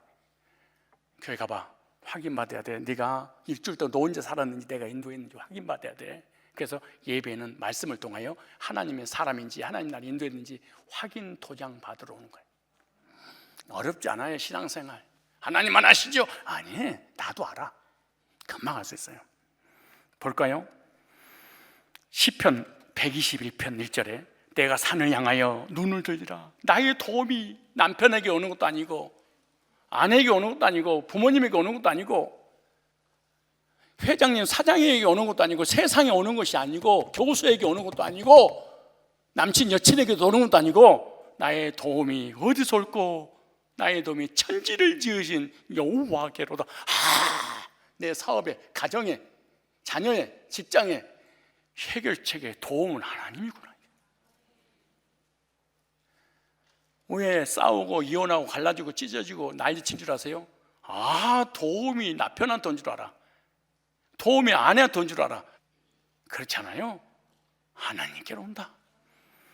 확인받아야 돼. 네가 일주일 동안 너 혼자 살았는지 내가 인도했는지 확인받아야 돼. 그래서 예배는 말씀을 통하여 하나님의 사람인지 하나님 나를 인도했는지 확인 도장 받으러 오는 거예요. 어렵지 않아요. 신앙생활. 하나님만 아시죠? 아니, 나도 알아. 금방 알 수 있어요. 볼까요? 시편 121편 1절에 내가 산을 향하여 눈을 들리라. 나의 도움이 남편에게 오는 것도 아니고 아내에게 오는 것도 아니고 부모님에게 오는 것도 아니고 회장님, 사장에게 오는 것도 아니고 세상에 오는 것이 아니고 교수에게 오는 것도 아니고 남친, 여친에게 오는 것도 아니고 나의 도움이 어디서 올꼬? 나의 도움이 천지를 지으신 여호와께로다. 내 사업에, 가정에, 자녀에, 직장에 해결책의 도움은 하나님이구나. 왜 싸우고 이혼하고 갈라지고 찢어지고 난리친 줄 아세요? 도움이 나 편한테 온 줄 알아. 도움이 아내가 돈 줄 알아. 그렇잖아요. 하나님께로 온다.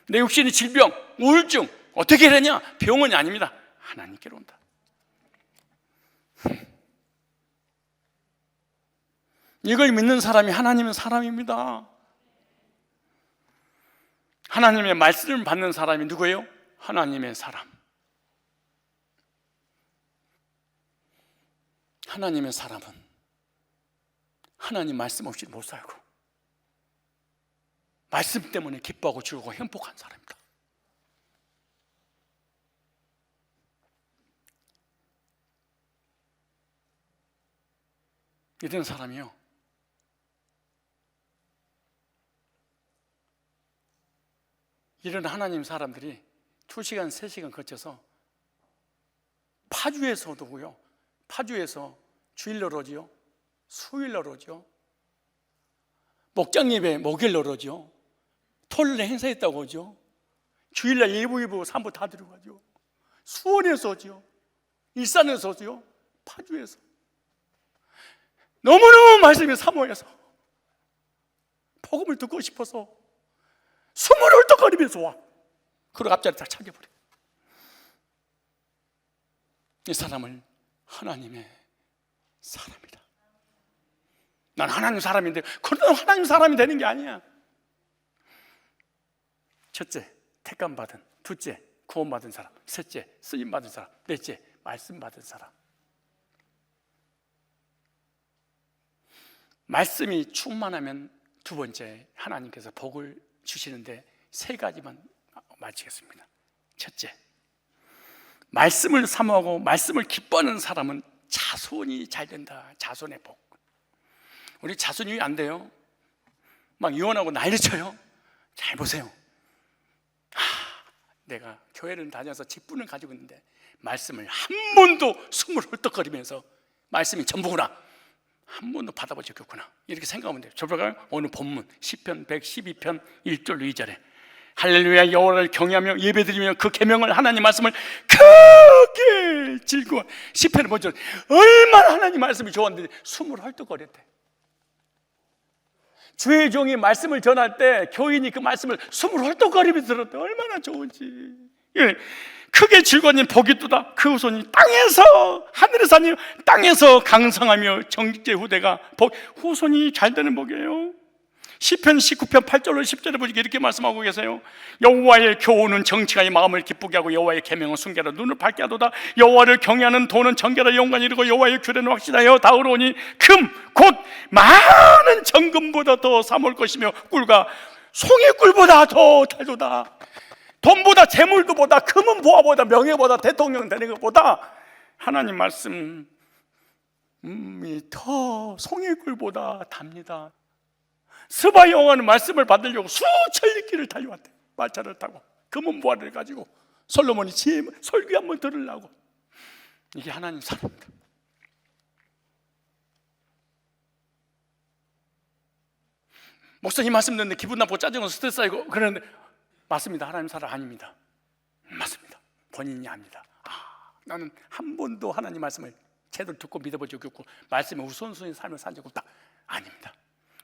내 육신의 질병, 우울증 어떻게 되냐? 병원이 아닙니다. 하나님께로 온다. 이걸 믿는 사람이 하나님의 사람입니다. 하나님의 말씀을 받는 사람이 누구예요? 하나님의 사람. 하나님의 사람은 하나님 말씀 없이 못 살고 말씀 때문에 기뻐하고 즐거워 행복한 사람입니다. 이런 사람이요, 이런 하나님 사람들이 2시간, 3시간 거쳐서 파주에서도 오고요, 파주에서 주일날 오지요, 수요일날 오죠, 목장 예배 목요일날 오죠, 토요일에 행사했다고 오죠, 주일날 1부, 2부, 3부 다 들어가죠, 수원에서 오죠, 일산에서 오죠, 파주에서 너무너무 말씀이 사모해서 복음을 듣고 싶어서 숨을 헐떡거리면서 와. 그리고 앞자리 다 찾겨버려. 이 사람을 하나님의 사람이다. 난 하나님 사람인데 그러다 하나님 사람이 되는 게 아니야. 첫째, 택감 받은. 둘째, 구원 받은 사람. 셋째, 쓰임 받은 사람. 넷째, 말씀 받은 사람. 말씀이 충만하면 두 번째, 하나님께서 복을 주시는데 3가지만 마치겠습니다. 첫째, 말씀을 사모하고 말씀을 기뻐하는 사람은 자손이 잘 된다. 자손의 복. 우리 자손이 안 돼요. 막 이혼하고 난리쳐요. 잘 보세요. 내가 교회를 다녀서 직분을 가지고 있는데 말씀을 한 번도 숨을 헐떡거리면서 말씀이 전부구나, 한 번도 받아본 적이 없구나, 이렇게 생각하면 돼요. 저번에 오늘 본문 시편 112편 1절 2절에 할렐루야 여호와를 경외하며 예배드리며 그 계명을, 하나님 말씀을 크게 즐거워. 시편을 보죠. 얼마나 하나님 말씀이 좋았는데 숨을 헐떡거렸대. 주의 종이 말씀을 전할 때 교인이 그 말씀을 숨을 헐떡거리면서 들었대. 얼마나 좋은지. 예. 크게 즐거운 복이 두다. 그 후손이 땅에서, 하늘에서 아니요 땅에서 강성하며 정직제 후대가 복, 후손이 잘 되는 복이에요. 시편 19편 8절로 10절에 보니까 이렇게 말씀하고 계세요. 여호와의 교훈은 정치가 이 마음을 기쁘게 하고 여호와의 계명은 순결하 눈을 밝게 하도다. 여호와를 경외하는 도는 정결하 영광이 이르고 여호와의 규례는 확실하여 다 의로우니 금 곧 많은 정금보다 더 사모할 것이며 꿀과 송이꿀보다 더 달도다. 돈보다 재물도보다 금은 보화보다 명예보다 대통령 되는 것보다 하나님 말씀이 더 송이꿀보다 답니다. 스바 여호와는 말씀을 받으려고 수천리 길을 달려왔대. 말차를 타고 금은 보화를 가지고 솔로몬이 지혜 설교 한번 들으려고. 이게 하나님 사람입니다. 목사님 말씀 듣는데 기분 나쁘고 짜증나고 스트레스 쌓이고 그러는데 맞습니다. 하나님 사람 아닙니다. 맞습니다. 본인이 압니다. 나는 한 번도 하나님 말씀을 제대로 듣고 믿어본 적이 없고 말씀에 우선순위 삶을 산 적이 없다. 아닙니다.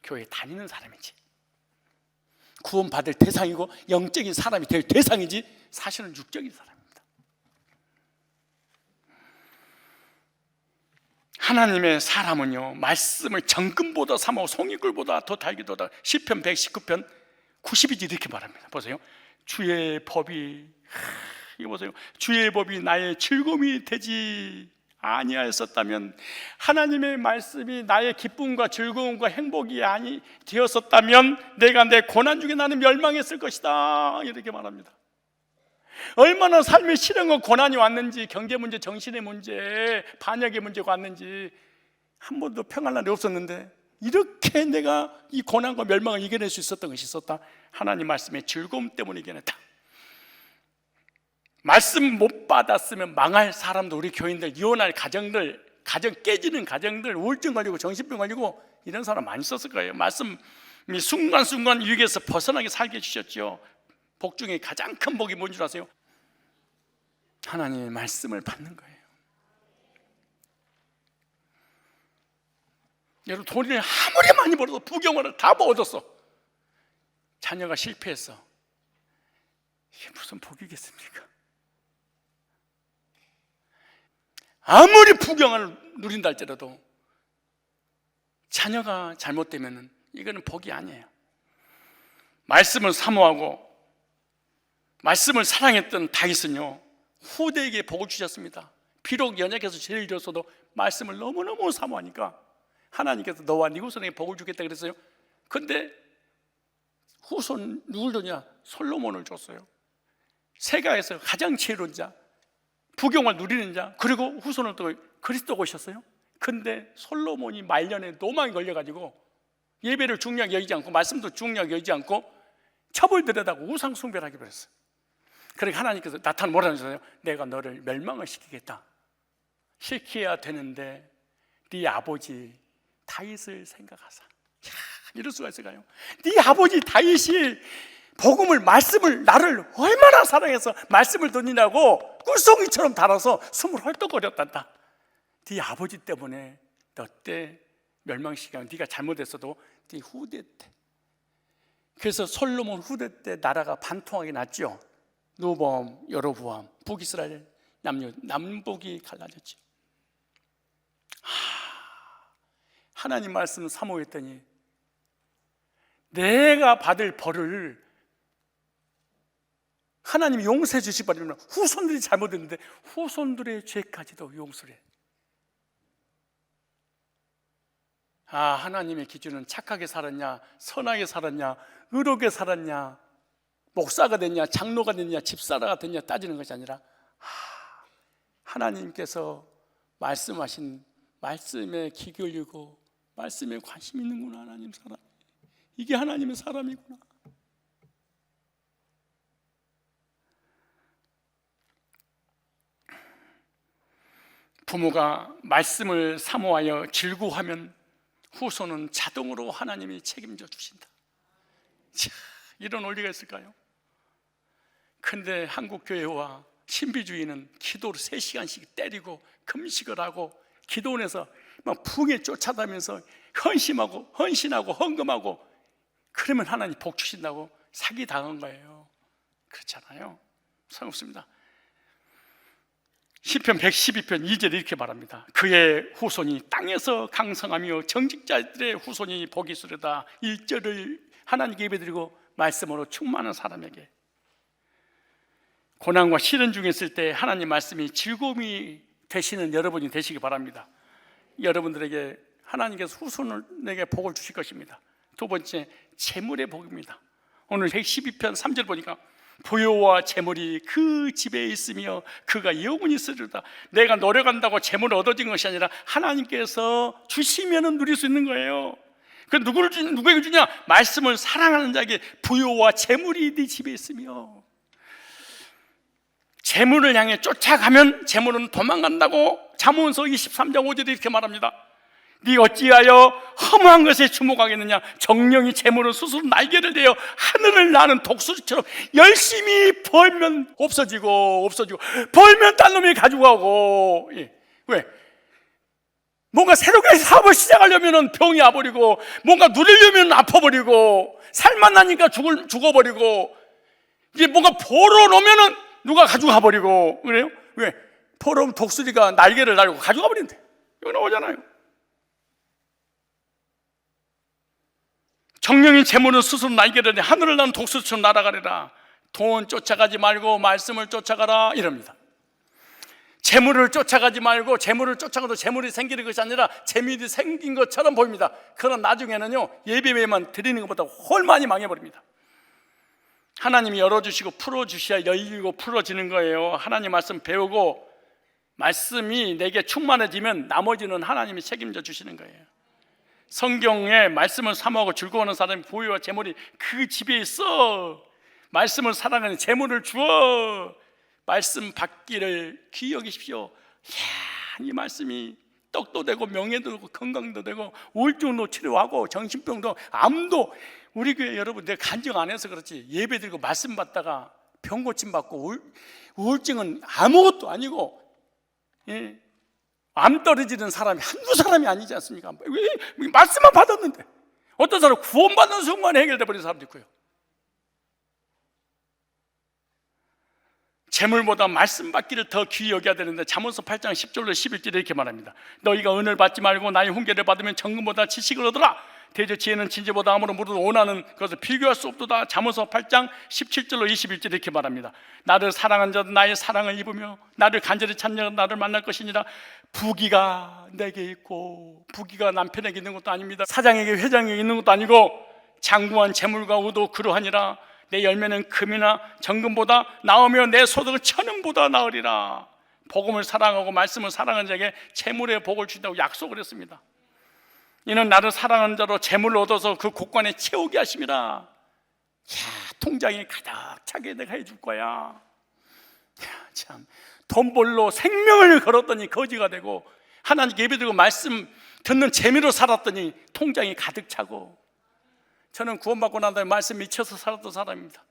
교회에 다니는 사람이지, 구원받을 대상이고 영적인 사람이 될 대상이지 사실은 육적인 사람입니다. 하나님의 사람은요, 말씀을 정금보다 삼하고 송이꿀보다 더 달기도다. 시편 119편 90이지 이렇게 말합니다. 보세요. 주의 법이, 이거 보세요. 주의 법이 나의 즐거움이 되지 아니하였었다면, 하나님의 말씀이 나의 기쁨과 즐거움과 행복이 아니 되었었다면 내가 내 고난 중에 나는 멸망했을 것이다. 이렇게 말합니다. 얼마나 삶의 시련과 고난이 왔는지, 경제 문제, 정신의 문제, 반역의 문제가 왔는지 한 번도 평안한 날이 없었는데 이렇게 내가 이 고난과 멸망을 이겨낼 수 있었던 것이 있었다. 하나님 말씀의 즐거움 때문에 이겨냈다. 말씀 못 받았으면 망할 사람도, 우리 교인들, 이혼할 가정들, 가정 깨지는 가정들, 우울증 걸리고 정신병 걸리고 이런 사람 많이 있었을 거예요. 말씀이 순간순간 위기에서 벗어나게 살게 해주셨죠. 복 중에 가장 큰 복이 뭔 줄 아세요? 하나님의 말씀을 받는 거예요. 여러분, 돈을 아무리 많이 벌어도 부경화를 다 얻었어. 자녀가 실패했어. 이게 무슨 복이겠습니까? 아무리 부경화를 누린다 할지라도 자녀가 잘못되면 이거는 복이 아니에요. 말씀을 사모하고 말씀을 사랑했던 다윗은요, 후대에게 복을 주셨습니다. 비록 연약해서 죄를 지었어도 말씀을 너무너무 사모하니까 하나님께서 너와 네 후손에게 복을 주겠다 그랬어요. 근데 후손 누굴 줬냐? 솔로몬을 줬어요. 세가에서 가장 지혜로운 자, 부경을 누리는 자, 그리고 후손을 또 그리스도가 오셨어요. 근데 솔로몬이 말년에 노망이 걸려가지고 예배를 중요하게 여기지 않고 말씀도 중요하게 여기지 않고 처벌들여다고 우상 숭배를 하게 버렸어요. 그러니까 하나님께서 나타나 뭐라 하셨어요? 내가 너를 멸망을 시키겠다. 시켜야 되는데 네 아버지 다윗을 생각하사. 이럴 수가 있을까요? 네 아버지 다윗이 복음을, 말씀을, 나를 얼마나 사랑해서 말씀을 던지냐고 꿀송이처럼 달아서 숨을 헐떡거렸단다. 네 아버지 때문에 너 때 멸망시키면 네가 잘못했어도 네 후대 때. 그래서 솔로몬 후대 때 나라가 반통하게 났죠. 르호보암, 여로보암, 북이스라엘 남북이 갈라졌죠. 하나님 말씀 사모했더니 내가 받을 벌을 하나님이 용서해 주시 버리면 후손들이 잘못했는데 후손들의 죄까지도 용서를 해. 하나님의 기준은 착하게 살았냐, 선하게 살았냐, 의롭게 살았냐, 목사가 됐냐, 장로가 됐냐, 집사라가 됐냐 따지는 것이 아니라 하나님께서 말씀하신 말씀에 귀 기울이고 말씀에 관심 있는구나. 하나님 사람, 이게 하나님의 사람이구나. 부모가 말씀을 사모하여 즐거워하면 후손은 자동으로 하나님이 책임져 주신다. 자, 이런 원리가 있을까요? 근데 한국 교회와 신비주의는 기도를 3시간씩 때리고 금식을 하고 기도원에서 막 풍에 쫓아다니면서 헌신하고 헌금하고 그러면 하나님 복 주신다고 사기당한 거예요. 그렇잖아요. 상관없습니다. 시편 112편 2절에 이렇게 말합니다. 그의 후손이 땅에서 강성하며 정직자들의 후손이 복이 있으리다. 1절을 하나님께 예배드리고 말씀으로 충만한 사람에게 고난과 시련 중에 있을 때 하나님 말씀이 즐거움이 되시는 여러분이 되시기 바랍니다. 여러분들에게 하나님께서 후손에게 복을 주실 것입니다. 두 번째, 재물의 복입니다. 오늘 112편 3절 보니까 부요와 재물이 그 집에 있으며 그가 영원히 있으리로다. 내가 노력한다고 재물을 얻어진 것이 아니라 하나님께서 주시면 누릴 수 있는 거예요. 그 누구에게 주냐? 말씀을 사랑하는 자에게 부요와 재물이 네 집에 있으며. 재물을 향해 쫓아가면 재물은 도망간다고 잠언서 23장 5절에 이렇게 말합니다. 네 어찌하여 허무한 것에 주목하겠느냐? 정령이 재물은 스스로 날개를 대어 하늘을 나는 독수리처럼 열심히 벌면 없어지고 벌면 딴 놈이 가지고 가고. 왜? 뭔가 새롭게 사업을 시작하려면 병이 와버리고, 뭔가 누리려면 아파버리고, 살만 나니까 죽어버리고, 이게 뭔가 벌어놓으면 누가 가져가 버리고. 그래요? 왜? 벌어오면 독수리가 날개를 달고 가져가 버린대. 이거 나오잖아요. 정령이 재물은 스스로 날개를 내 하늘을 나는 독수리처럼 날아가리라. 돈 쫓아가지 말고 말씀을 쫓아가라 이럽니다. 재물을 쫓아가지 말고, 재물을 쫓아가도 재물이 생기는 것이 아니라 재물이 생긴 것처럼 보입니다. 그러나 나중에는요, 예배만 드리는 것보다 훨 많이 망해버립니다. 하나님이 열어주시고 풀어주셔야 열리고 풀어지는 거예요. 하나님 말씀 배우고 말씀이 내게 충만해지면 나머지는 하나님이 책임져 주시는 거예요. 성경에 말씀을 사모하고 즐거워하는 사람이 부유와 재물이 그 집에 있어. 말씀을 사랑하는 재물을 주어 말씀 받기를 귀히 여기십시오. 이 말씀이 떡도 되고 명예도 되고 건강도 되고 우울증도 치료하고 정신병도 암도. 우리 교회 여러분, 내가 간증 안 해서 그렇지 예배 드리고 말씀 받다가 병 고침 받고 우울증은 아무것도 아니고 암 떨어지는 사람이 한두 사람이 아니지 않습니까? 왜 말씀만 받았는데 어떤 사람은 구원받는 순간에 해결돼 버린 사람도 있고요. 재물보다 말씀 받기를 더 귀히 여겨야 되는데 잠언서 8장 10절로 11절에 이렇게 말합니다. 너희가 은을 받지 말고 나의 훈계를 받으면 정금보다 지식을 얻으라. 대저 지혜는 진지보다 아무로 무릇 원하는 것을 비교할 수 없도다. 잠언서 8장 17절로 21절에 이렇게 말합니다. 나를 사랑한 자는 나의 사랑을 입으며 나를 간절히 찾는 자는 나를 만날 것이니라. 부귀가 내게 있고 부귀가 남편에게 있는 것도 아닙니다. 사장에게 회장에게 있는 것도 아니고 장구한 재물과 의도 그러하니라. 내 열매는 금이나 정금보다 나으며 내 소득은 천은보다 나으리라. 복음을 사랑하고 말씀을 사랑하는 자에게 재물의 복을 준다고 약속을 했습니다. 이는 나를 사랑하는 자로 재물을 얻어서 그 곳간에 채우게 하심이라. 통장이 가득 차게 내가 해줄 거야. 참, 돈 벌러 생명을 걸었더니 거지가 되고 하나님께 예배드리고 말씀 듣는 재미로 살았더니 통장이 가득 차고. 저는 구원받고 난 다음에 말씀에 미쳐서 살았던 사람입니다.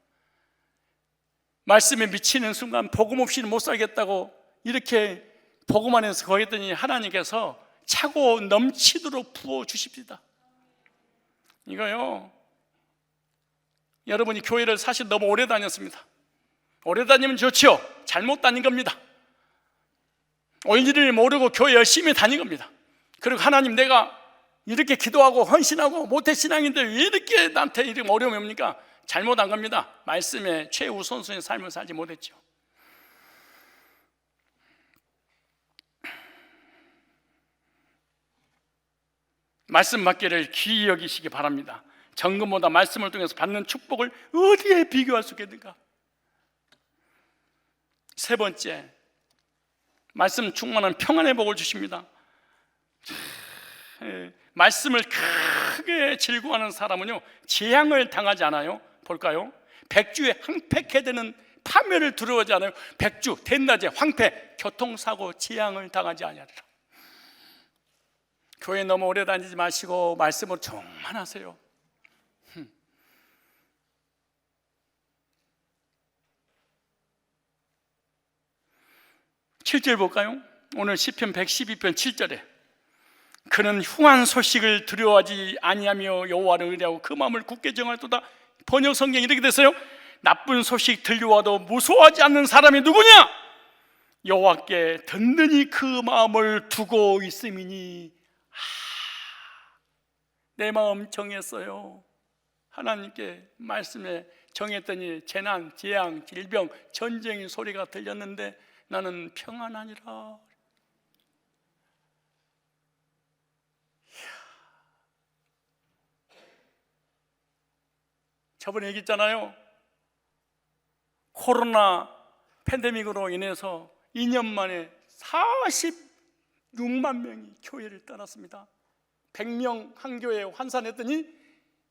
말씀에 미치는 순간 복음 없이는 못 살겠다고 이렇게 복음 안에서 거했더니 하나님께서 차고 넘치도록 부어주십니다. 이거요, 여러분이 교회를 사실 너무 오래 다녔습니다. 오래 다니면 좋지요. 잘못 다닌 겁니다. 올일을 모르고 교회 열심히 다닌 겁니다. 그리고 하나님, 내가 이렇게 기도하고 헌신하고 모태신앙인데 왜 이렇게 나한테 이렇게 어려움이 옵니까? 잘못한 겁니다. 말씀에 최우선순위의 삶을 살지 못했죠. 말씀 받기를 귀히 여기시기 바랍니다. 정금보다 말씀을 통해서 받는 축복을 어디에 비교할 수 있겠는가? 세 번째, 말씀 충만한 평안의 복을 주십니다. 말씀을 크게 즐거워하는 사람은요, 재앙을 당하지 않아요. 볼까요? 백주에 황폐케되는 파멸을 두려워하지 않아요. 백주, 대낮에 황폐, 교통사고, 재앙을 당하지 아니하리라. 교회 너무 오래 다니지 마시고 말씀으로 충만하세요. 7절 볼까요? 오늘 시편 112편 7절에 그는 흉한 소식을 두려워하지 아니하며 여호와를 의뢰하고 그 마음을 굳게 정할도다. 번역 성경이 이렇게 됐어요. 나쁜 소식 들려와도 무서워하지 않는 사람이 누구냐? 여호와께 든든히 그 마음을 두고 있음이니. 내 마음 정했어요. 하나님께 말씀에 정했더니 재난, 재앙, 질병, 전쟁의 소리가 들렸는데 나는 평안하니라. 저번에 얘기했잖아요. 코로나 팬데믹으로 인해서 2년 만에 46만 명이 교회를 떠났습니다. 100명 한 교회에 환산했더니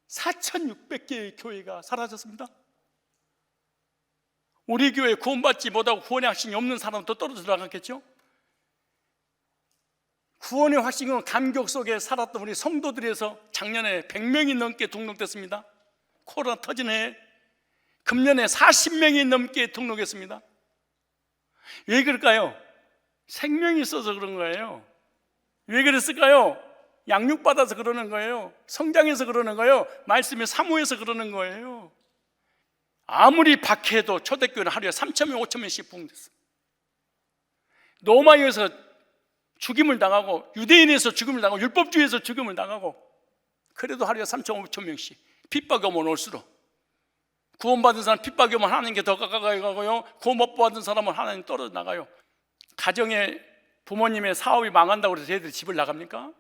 4,600개의 교회가 사라졌습니다. 우리 교회 구원받지 못하고 구원의 확신이 없는 사람은 더 떨어져 나갔겠죠? 구원의 확신은 감격 속에 살았던 우리 성도들에서 작년에 100명이 넘게 등록됐습니다. 코로나 터진 해에 금년에 40명이 넘게 등록했습니다. 왜 그럴까요? 생명이 있어서 그런 거예요. 왜 그랬을까요? 양육받아서 그러는 거예요. 성장해서 그러는 거예요. 말씀에 사모해서 그러는 거예요. 아무리 박해도 초대교회는 하루에 3,000명, 5,000명씩 부흥됐어요. 로마에서 죽임을 당하고 유대인에서 죽임을 당하고 율법주의에서 죽임을 당하고 그래도 하루에 3,000, 5,000명씩 핍박이 오면 올수록 구원받은 사람 핍박이 오면 하나님께 더 가까이 가고요, 구원 못 받은 사람은 하나님 떨어져 나가요. 가정에 부모님의 사업이 망한다고 해서 애들이 집을 나갑니까?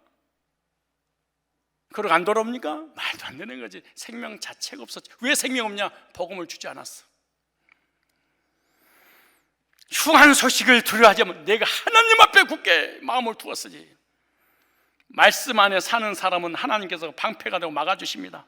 그러고 안 돌아옵니까? 말도 안 되는 거지. 생명 자체가 없었죠. 왜 생명 없냐? 복음을 주지 않았어. 흉한 소식을 두려워하지 않으면 내가 하나님 앞에 굳게 마음을 두었으지. 말씀 안에 사는 사람은 하나님께서 방패가 되고 막아주십니다.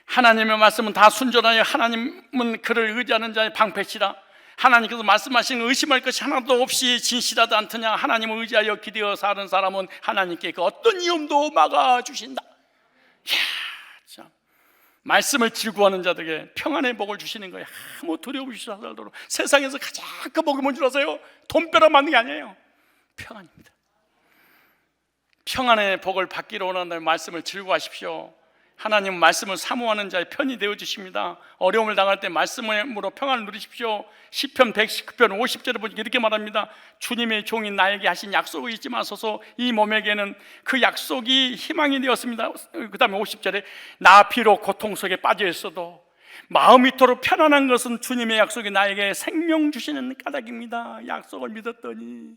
하나님의 말씀은 다 순전하여 하나님은 그를 의지하는 자의 방패시라. 하나님께서 말씀하시는 의심할 것이 하나도 없이 진실하지 않더냐. 하나님을 의지하여 기대어 사는 사람은 하나님께 그 어떤 위험도 막아주신다. 이야, 참. 말씀을 즐거워하는 자들에게 평안의 복을 주시는 거예요. 아무 두려움 없이 살도록. 세상에서 가장 큰 복이 뭔 줄 아세요? 돈벼락 맞는 게 아니에요. 평안입니다. 평안의 복을 받기를 원한다면 말씀을 즐거워하십시오. 하나님은 말씀을 사모하는 자의 편이 되어주십니다. 어려움을 당할 때 말씀으로 평안을 누리십시오. 시편 119편 50절에 보니까 이렇게 말합니다. 주님의 종이 나에게 하신 약속을 잊지 마소서. 이 몸에게는 그 약속이 희망이 되었습니다. 그 다음에 50절에 나 비록 고통 속에 빠져 있어도 마음이 이토록 편안한 것은 주님의 약속이 나에게 생명 주시는 까닭입니다. 약속을 믿었더니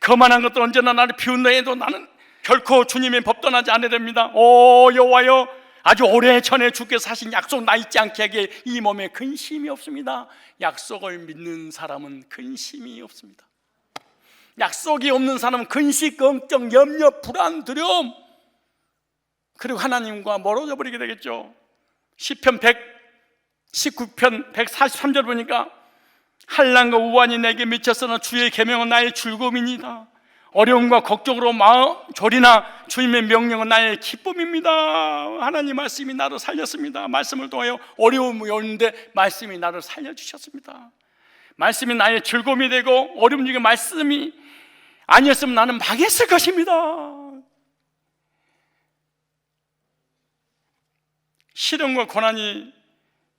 거만한 것도 언제나 나를 비운다 해도 나는 결코 주님의 법 떠나지 않아야 됩니다. 오 여호와여, 아주 오래전에 주께서 하신 약속 나 잊지 않게 하기에 이 몸에 근심이 없습니다. 약속을 믿는 사람은 근심이 없습니다. 약속이 없는 사람은 근심, 걱정, 염려, 불안, 두려움, 그리고 하나님과 멀어져 버리게 되겠죠. 시편 119편 143절 보니까 한란과 우환이 내게 미쳤으나 주의 계명은 나의 즐거움이니이다. 어려움과 걱정으로 마음 졸이나 주님의 명령은 나의 기쁨입니다. 하나님 말씀이 나를 살렸습니다. 말씀을 통하여 어려움이 오는데 말씀이 나를 살려주셨습니다. 말씀이 나의 즐거움이 되고 어려움 중에 말씀이 아니었으면 나는 망했을 것입니다. 시련과 고난이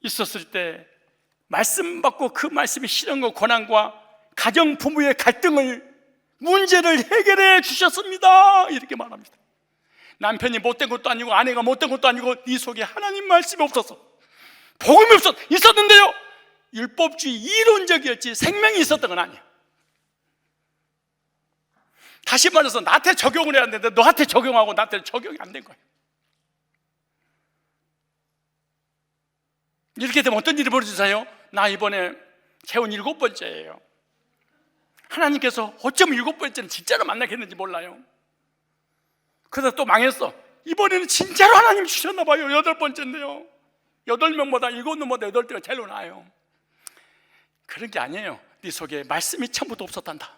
있었을 때 말씀 받고 그 말씀이 시련과 고난과 가정 부부의 갈등을 문제를 해결해 주셨습니다. 이렇게 말합니다. 남편이 못된 것도 아니고 아내가 못된 것도 아니고 네 속에 하나님 말씀이 없어서 복음이 있었는데요, 율법주의 이론적이었지 생명이 있었던 건 아니야. 다시 말해서 나한테 적용을 해야 되는데 너한테 적용하고 나한테 적용이 안 된 거예요. 이렇게 되면 어떤 일이 벌어지세요? 나 이번에 재혼 7번째예요. 하나님께서 어쩌면 7번째는 진짜로 만나겠는지 몰라요. 그러다 또 망했어. 이번에는 진짜로 하나님 주셨나 봐요. 8번째인데요 8명보다 7명보다 8대가 제일 나아요. 그런 게 아니에요. 네 속에 말씀이 처음부터 없었단다.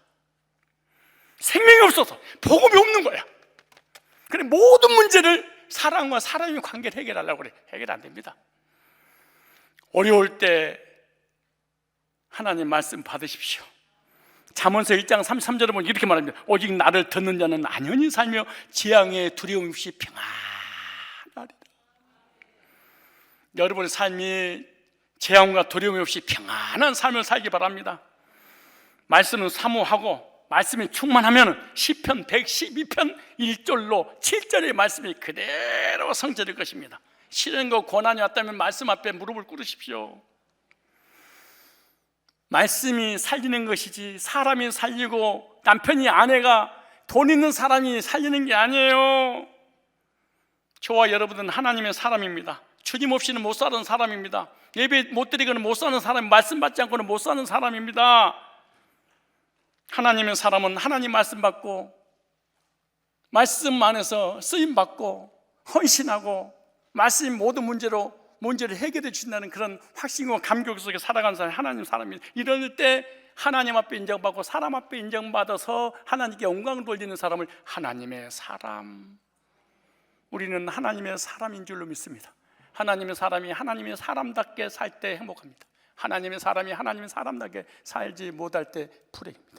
생명이 없어서 복음이 없는 거야. 그래 모든 문제를 사랑과 사람의 관계를 해결하려고 그래. 해결 안 됩니다. 어려울 때 하나님 말씀 받으십시오. 잠언서 1장 33절에 보면 이렇게 말합니다. 오직 나를 듣는 자는 안연히 살며 재앙에 두려움 없이 평안하리라. 여러분의 삶이 재앙과 두려움 없이 평안한 삶을 살기 바랍니다. 말씀은 사모하고 말씀이 충만하면 시편 112편 1절로 7절의 말씀이 그대로 성취될 것입니다. 시련과 고난이 왔다면 말씀 앞에 무릎을 꿇으십시오. 말씀이 살리는 것이지 사람이 살리고 남편이 아내가 돈 있는 사람이 살리는 게 아니에요. 저와 여러분은 하나님의 사람입니다. 주님 없이는 못 사는 사람입니다. 예배 못 드리고는 못 사는 사람, 말씀 받지 않고는 못 사는 사람입니다. 하나님의 사람은 하나님 말씀 받고 말씀 안에서 쓰임 받고 헌신하고 말씀이 모든 문제를 해결해 주신다는 그런 확신과 감격 속에 살아가는 사람이 하나님 사람입니다. 이럴 때 하나님 앞에 인정받고 사람 앞에 인정받아서 하나님께 영광을 돌리는 사람을 하나님의 사람, 우리는 하나님의 사람인 줄로 믿습니다. 하나님의 사람이 하나님의 사람답게 살 때 행복합니다. 하나님의 사람이 하나님의 사람답게 살지 못할 때 불행입니다.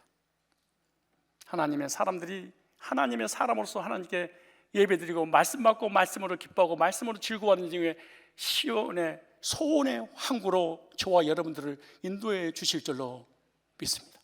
하나님의 사람들이 하나님의 사람으로서 하나님께 예배드리고 말씀 받고 말씀으로 기뻐하고 말씀으로 즐거워하는 중에 시온의 소원의 항구로 저와 여러분들을 인도해 주실 줄로 믿습니다.